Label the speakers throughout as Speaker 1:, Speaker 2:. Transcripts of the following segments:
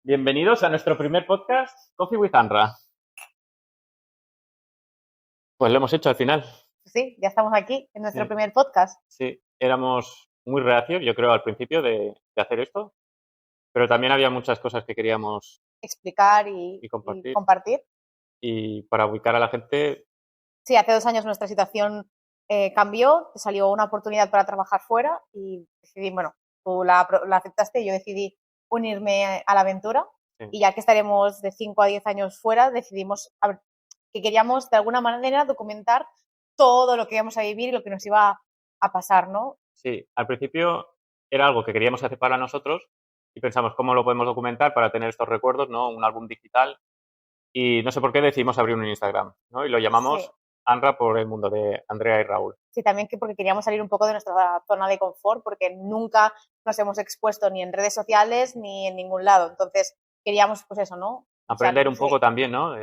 Speaker 1: Bienvenidos a nuestro primer podcast, Coffee with Anra. Pues lo hemos hecho al final.
Speaker 2: Sí, ya estamos aquí en nuestro
Speaker 1: Sí.
Speaker 2: primer podcast.
Speaker 1: Sí, éramos muy reacios, yo creo, al principio de hacer esto, pero también había muchas cosas que queríamos
Speaker 2: Explicar y
Speaker 1: compartir.
Speaker 2: compartir.
Speaker 1: Y para ubicar a la gente,
Speaker 2: Sí, hace 2 años nuestra situación cambió, salió una oportunidad para trabajar fuera y decidí, bueno, tú la aceptaste y yo decidí unirme a la aventura.
Speaker 1: Sí.
Speaker 2: Y ya que estaremos de 5 a 10 años fuera, decidimos que queríamos de alguna manera documentar todo lo que íbamos a vivir y lo que nos iba a pasar, ¿no?
Speaker 1: sí, al principio era algo que queríamos hacer para nosotros y pensamos cómo lo podemos documentar para tener estos recuerdos, ¿no? Un álbum digital. Y no sé por qué decidimos abrir un Instagram, ¿no? Y lo llamamos
Speaker 2: Sí.
Speaker 1: Anra por el mundo, de Andrea y Raúl.
Speaker 2: Sí, también porque queríamos salir un poco de nuestra zona de confort, porque nunca nos hemos expuesto ni en redes sociales ni en ningún lado. Entonces, queríamos, pues eso, ¿no?
Speaker 1: Aprender un
Speaker 2: Sí.
Speaker 1: poco también, ¿no?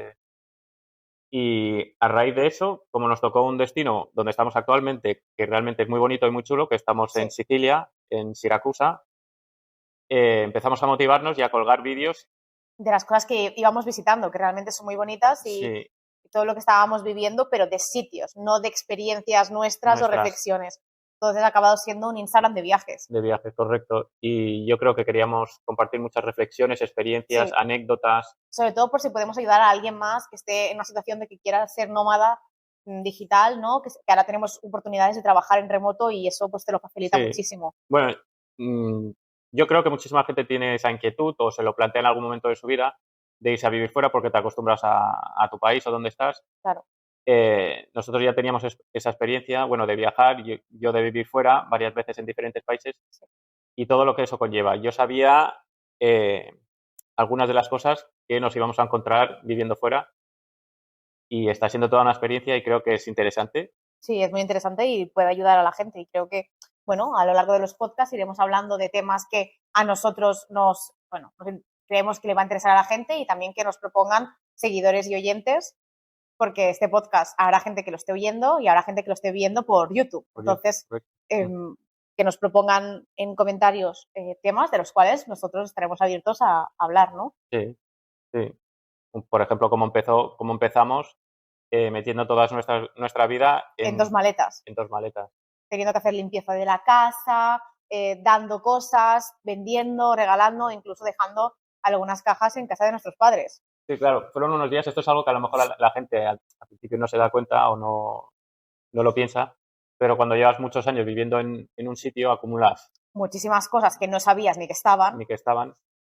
Speaker 1: Y a raíz de eso, como nos tocó un destino donde estamos actualmente, que realmente es muy bonito y muy chulo, que estamos en
Speaker 2: Sí.
Speaker 1: Sicilia, en Siracusa, empezamos a motivarnos y a colgar vídeos.
Speaker 2: De las cosas que íbamos visitando, que realmente son muy bonitas y
Speaker 1: Sí,
Speaker 2: todo lo que estábamos viviendo, pero de sitios, no de experiencias nuestras o reflexiones. Entonces ha acabado siendo un Instagram de viajes.
Speaker 1: de viajes, correcto. Y yo creo que queríamos compartir muchas reflexiones, experiencias,
Speaker 2: Sí.
Speaker 1: anécdotas.
Speaker 2: Sobre todo por si podemos ayudar a alguien más que esté en una situación de que quiera ser nómada digital, ¿no? Que ahora tenemos oportunidades de trabajar en remoto y eso pues te lo facilita
Speaker 1: Sí.
Speaker 2: muchísimo.
Speaker 1: Bueno, yo creo que muchísima gente tiene esa inquietud o se lo plantea en algún momento de su vida de irse a vivir fuera porque te acostumbras a tu país o donde estás.
Speaker 2: Claro.
Speaker 1: Nosotros ya teníamos esa experiencia, bueno, de viajar, yo de vivir fuera varias veces en diferentes países y todo lo que eso conlleva. Yo sabía algunas de las cosas que nos íbamos a encontrar viviendo fuera y está siendo toda una experiencia y creo que es interesante.
Speaker 2: Sí, es muy interesante y puede ayudar a la gente. Y creo que, bueno, a lo largo de los podcasts iremos hablando de temas que a nosotros creemos que le va a interesar a la gente y también que nos propongan seguidores y oyentes, porque este podcast habrá gente que lo esté oyendo y habrá gente que lo esté viendo por YouTube. Entonces, que nos propongan en comentarios temas de los cuales nosotros estaremos abiertos a hablar, ¿no?
Speaker 1: Sí, sí. Por ejemplo, cómo empezamos metiendo toda nuestra vida
Speaker 2: En 2 maletas.
Speaker 1: en 2 maletas.
Speaker 2: Teniendo que hacer limpieza de la casa, dando cosas, vendiendo, regalando, incluso dejando algunas cajas en casa de nuestros padres.
Speaker 1: Sí, claro, fueron unos días, esto es algo que a lo mejor la gente al principio no se da cuenta o no lo piensa, pero cuando llevas muchos años viviendo en un sitio acumulas
Speaker 2: Muchísimas cosas que no sabías ni que estaban.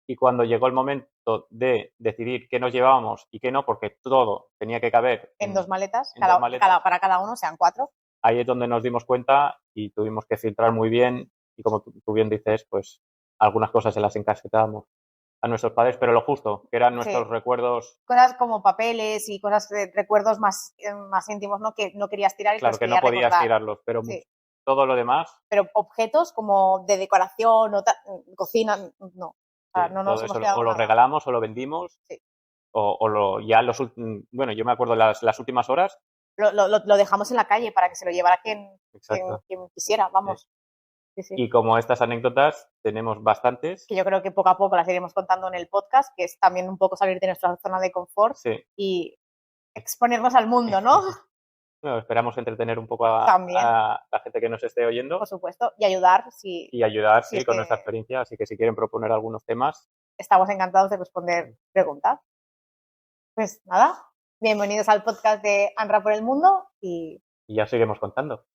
Speaker 1: Y cuando llegó el momento de decidir qué nos llevábamos y qué no, porque todo tenía que caber
Speaker 2: en 2 maletas,
Speaker 1: en 2 maletas,
Speaker 2: para cada uno sean 4.
Speaker 1: ahí es donde nos dimos cuenta y tuvimos que filtrar muy bien y como tú bien dices, pues algunas cosas se las encasquetábamos a nuestros padres, pero lo justo, que eran nuestros recuerdos.
Speaker 2: Cosas como papeles y cosas de recuerdos más íntimos, ¿no? Que no querías tirar y
Speaker 1: Claro,
Speaker 2: los
Speaker 1: que no
Speaker 2: querías
Speaker 1: podías
Speaker 2: recordar.
Speaker 1: tirarlos, pero
Speaker 2: Sí.
Speaker 1: todo lo demás.
Speaker 2: Pero objetos como de decoración o cocina, no. O sea,
Speaker 1: Sí,
Speaker 2: no nos
Speaker 1: todo
Speaker 2: hemos
Speaker 1: eso
Speaker 2: quedado
Speaker 1: o lo
Speaker 2: nada.
Speaker 1: regalamos o lo vendimos.
Speaker 2: Sí.
Speaker 1: Bueno, yo me acuerdo las últimas horas.
Speaker 2: Lo dejamos en la calle para que se lo llevara quien quisiera, vamos. Sí, sí.
Speaker 1: Y como estas anécdotas tenemos bastantes.
Speaker 2: Que yo creo que poco a poco las iremos contando en el podcast, que es también un poco salir de nuestra zona de confort y exponernos al mundo, ¿no?
Speaker 1: Bueno, esperamos entretener un poco a la gente que nos esté oyendo.
Speaker 2: Por supuesto, y ayudar
Speaker 1: Con nuestra experiencia, así que si quieren proponer algunos temas.
Speaker 2: Estamos encantados de responder preguntas. Pues nada, bienvenidos al podcast de Anra por el Mundo y
Speaker 1: ya seguiremos contando.